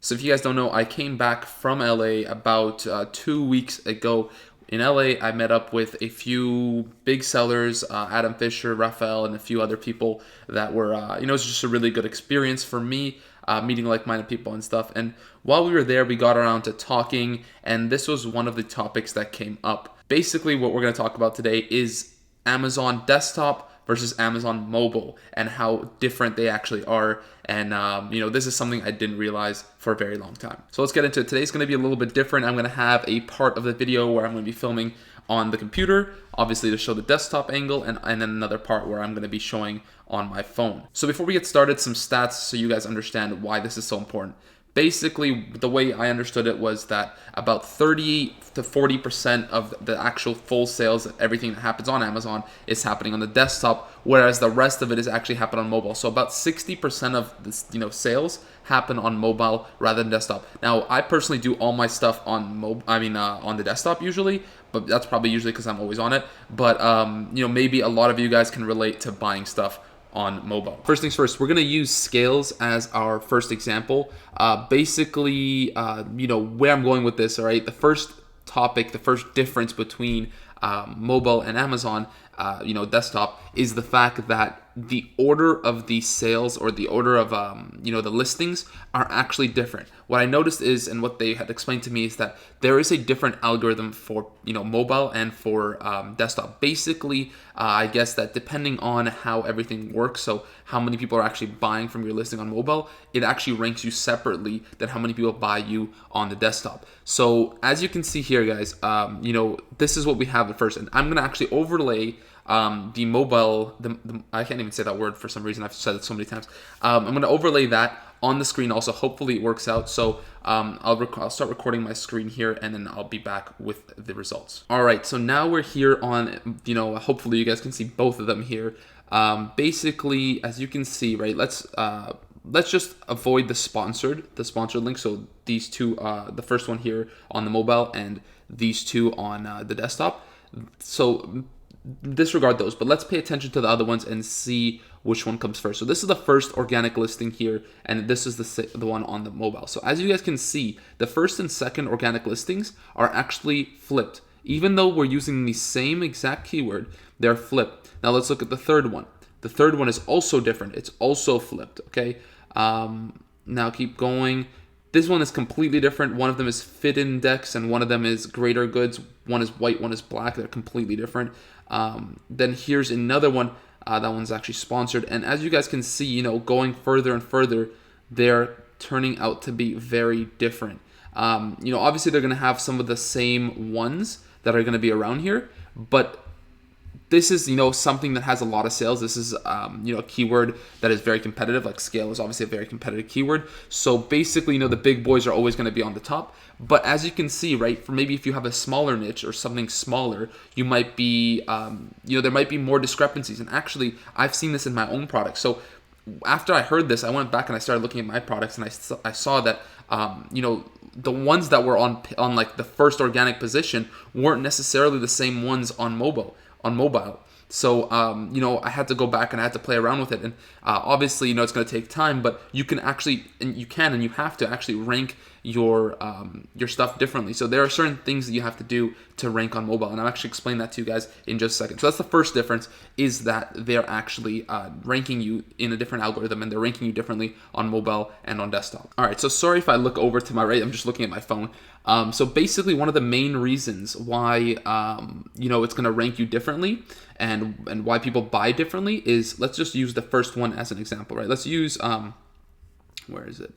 So if you guys don't know, I came back from LA about 2 weeks ago. In LA, I met up with a few big sellers, Adam Fisher, Raphael, and a few other people that were, it was just a really good experience for me, meeting like-minded people and stuff. And while we were there, we got around to talking, and this was one of the topics that came up. Basically, what we're going to talk about today is Amazon desktop versus Amazon mobile and how different they actually are. And, this is something I didn't realize for a very long time. So let's get into it. Today's going to be a little bit different. I'm going to have a part of the video where I'm going to be filming on the computer, obviously to show the desktop angle, and then another part where I'm going to be showing on my phone. So before we get started, some stats so you guys understand why this is so important. Basically, the way I understood it was that about 30 to 40% of the actual full sales, everything that happens on Amazon, is happening on the desktop, whereas the rest of it is actually happening on mobile. So about 60% of this, sales happen on mobile rather than desktop. Now, I personally do all my stuff on on the desktop usually, but that's probably usually because I'm always on it. But maybe a lot of you guys can relate to buying stuff on mobile. First things first, we're going to use scales as our first example. Basically, where I'm going with this, all right? The first topic, the first difference between mobile and Amazon, desktop, is the fact that the order of the sales or the order of, the listings are actually different. What I noticed is, and what they had explained to me is that there is a different algorithm for, mobile and for desktop. Basically, I guess that depending on how everything works, so how many people are actually buying from your listing on mobile, it actually ranks you separately than how many people buy you on the desktop. So as you can see here, guys, this is what we have at first, and I'm going to actually overlay the mobile, I can't even say that word for some reason. I've said it so many times. I'm going to overlay that on the screen also. Hopefully it works out. So I'll start recording my screen here, and then I'll be back with the results. All right, so now we're here on, hopefully you guys can see both of them here. Basically, as you can see, right, let's just avoid the sponsored link. So these two, the first one here on the mobile and these two on the desktop. So disregard those, but let's pay attention to the other ones and see which one comes first. So this is the first organic listing here, and this is the one on the mobile. So as you guys can see, the first and second organic listings are actually flipped. Even though we're using the same exact keyword, they're flipped. Now let's look at the third one. The third one is also different. It's also flipped, okay? Now keep going. This one is completely different. One of them is fit index and one of them is greater goods. One is white, one is black. They're completely different. Then here's another one. That one's actually sponsored. And as you guys can see, going further and further, they're turning out to be very different. Obviously they're going to have some of the same ones that are going to be around here, but this is, something that has a lot of sales. This is, a keyword that is very competitive. Like scale is obviously a very competitive keyword. So basically, the big boys are always going to be on the top. But as you can see, right, for maybe if you have a smaller niche or something smaller, you might be, there might be more discrepancies. And actually, I've seen this in my own products. So after I heard this, I went back and I started looking at my products, and I saw that, the ones that were on like the first organic position weren't necessarily the same ones on mobile. So, I had to go back and I had to play around with it. And obviously, it's going to take time, but you can actually, and you have to actually rank your stuff differently. So there are certain things that you have to do to rank on mobile. And I'll actually explain that to you guys in just a second. So that's the first difference, is that they're actually ranking you in a different algorithm, and they're ranking you differently on mobile and on desktop. All right, so sorry if I look over to my right. I'm just looking at my phone. So basically, one of the main reasons why, it's going to rank you differently and why people buy differently is, let's just use the first one as an example, right? Let's use, where is it?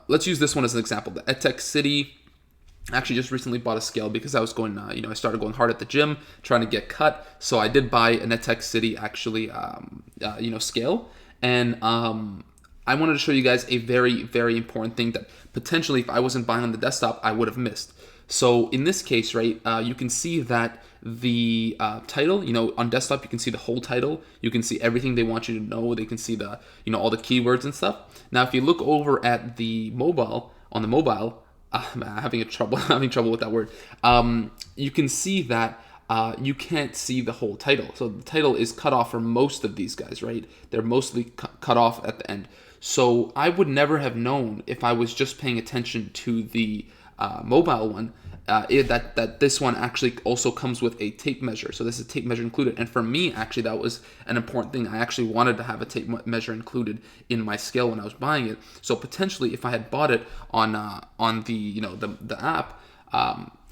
Let's use this one as an example. The EdTech City. I actually just recently bought a scale because I was going, I started going hard at the gym, trying to get cut. So I did buy an EdTech City actually, scale. And I wanted to show you guys a very, very important thing that potentially, if I wasn't buying on the desktop, I would have missed. So in this case, right, you can see that the title, on desktop, you can see the whole title. You can see everything they want you to know. They can see the, all the keywords and stuff. Now, if you look over at the mobile, on the mobile, I'm having trouble with that word. You can see that you can't see the whole title. So the title is cut off for most of these guys, right? They're mostly cut off at the end. So I would never have known if I was just paying attention to the mobile one, that this one actually also comes with a tape measure. So this is a tape measure included. And for me, actually, that was an important thing. I actually wanted to have a tape measure included in my scale when I was buying it. So potentially, if I had bought it on the the app,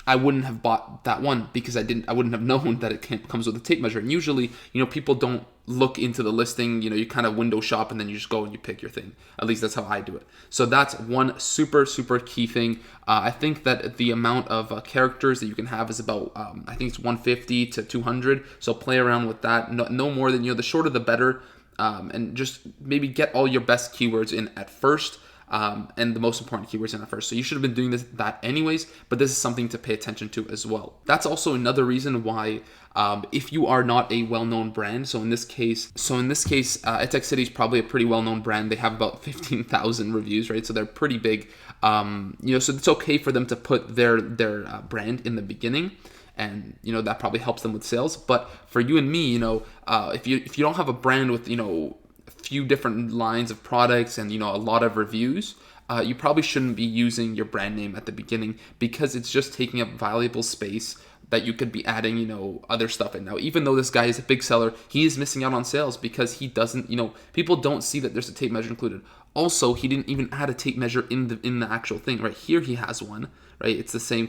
I wouldn't have bought that one because I wouldn't have known that it comes with a tape measure. And usually, people don't look into the listing. You kind of window shop and then you just go and you pick your thing. At least that's how I do it. So that's one super, super key thing. I think that the amount of characters that you can have is about, I think it's 150 to 200. So play around with that. No more than, the shorter the better. And just maybe get all your best keywords in at first. And the most important keywords in at first. So you should have been doing that anyways, but this is something to pay attention to as well. That's also another reason why, if you are not a well-known brand, so in this case, Tech City is probably a pretty well-known brand. They have about 15,000 reviews, right? So they're pretty big. So it's okay for them to put their brand in the beginning. And that probably helps them with sales. But for you and me, if you don't have a brand with few different lines of products and a lot of reviews, you probably shouldn't be using your brand name at the beginning, because it's just taking up valuable space that you could be adding other stuff in. Now, even though this guy is a big seller, he is missing out on sales because he doesn't, people don't see that there's a tape measure included. Also, he didn't even add a tape measure in the actual thing. Right here he has one, right? It's the same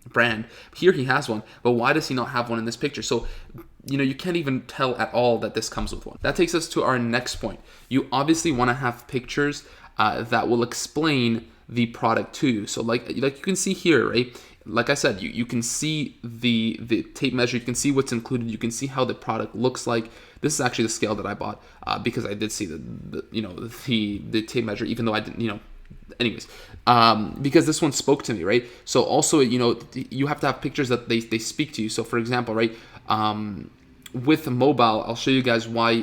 brand. Here he has one, but why does he not have one in this picture? So you can't even tell at all that this comes with one. That takes us to our next point. You obviously want to have pictures that will explain the product to you. So like you can see here, right? Like I said, you can see the tape measure. You can see what's included. You can see how the product looks like. This is actually the scale that I bought because I did see the tape measure, even though I didn't, anyways, because this one spoke to me, right? So also, you have to have pictures that they speak to you. So for example, right, with mobile, I'll show you guys why.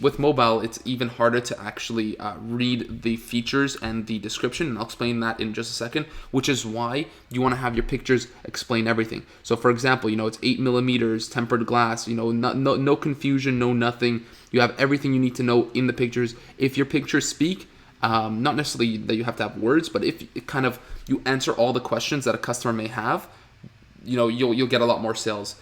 With mobile, it's even harder to actually read the features and the description, and I'll explain that in just a second, which is why you want to have your pictures explain everything. So for example, it's 8mm tempered glass, no confusion, no nothing. You have everything you need to know in the pictures. If your pictures speak, not necessarily that you have to have words, but if you answer all the questions that a customer may have, you'll get a lot more sales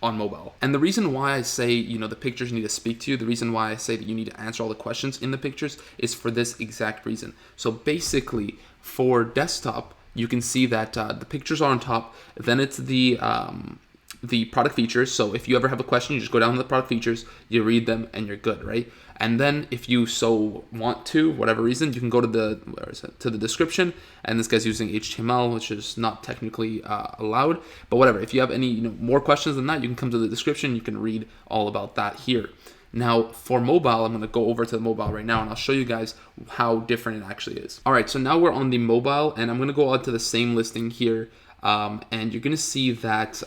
on mobile. And the reason why I say, the pictures need to speak to you, the reason why I say that you need to answer all the questions in the pictures is for this exact reason. So basically, for desktop, you can see that the pictures are on top, then it's the product features. So if you ever have a question, you just go down to the product features, you read them, and you're good, right? And then if you so want to, whatever reason, you can go to the description, and this guy's using HTML, which is not technically allowed, but whatever. If you have any more questions than that, you can come to the description. You can read all about that here. Now for mobile, I'm going to go over to the mobile right now, and I'll show you guys how different it actually is. All right, so now we're on the mobile, and I'm going to go on to the same listing here, and you're going to see that.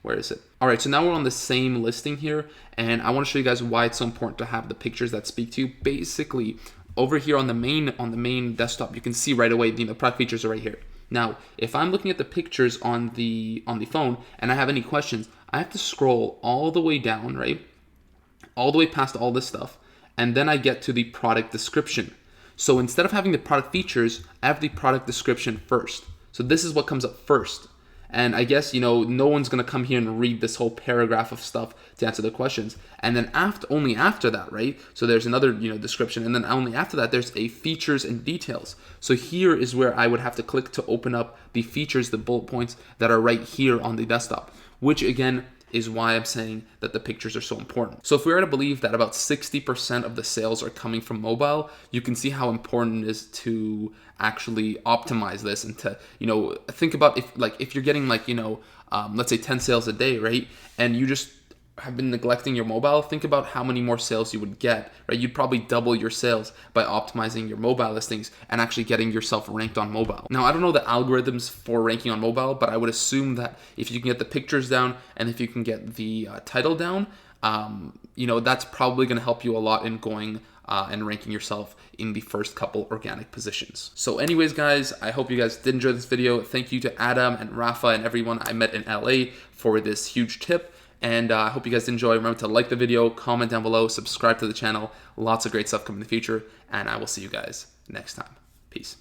Where is it? All right, so now we're on the same listing here, and I want to show you guys why it's so important to have the pictures that speak to you. Basically, over here on the main desktop, you can see right away the product features are right here. Now, if I'm looking at the pictures on the phone and I have any questions, I have to scroll all the way down, right? All the way past all this stuff, and then I get to the product description. So instead of having the product features, I have the product description first. So this is what comes up first. And I guess, no one's going to come here and read this whole paragraph of stuff to answer the questions. And then only after that, right? So there's another, description. And then only after that, there's a features and details. So here is where I would have to click to open up the features, the bullet points that are right here on the desktop, which again is why I'm saying that the pictures are so important. So if we were to believe that about 60% of the sales are coming from mobile, you can see how important it is to actually optimize this and to, think about if you're getting let's say 10 sales a day, right? And you just have been neglecting your mobile, think about how many more sales you would get, right? You'd probably double your sales by optimizing your mobile listings and actually getting yourself ranked on mobile. Now, I don't know the algorithms for ranking on mobile, but I would assume that if you can get the pictures down and if you can get the title down, that's probably going to help you a lot in going and ranking yourself in the first couple organic positions. So anyways, guys, I hope you guys did enjoy this video. Thank you to Adam and Rafa and everyone I met in LA for this huge tip. And I hope you guys enjoy. Remember to like the video, comment down below, subscribe to the channel. Lots of great stuff coming in the future. And I will see you guys next time. Peace.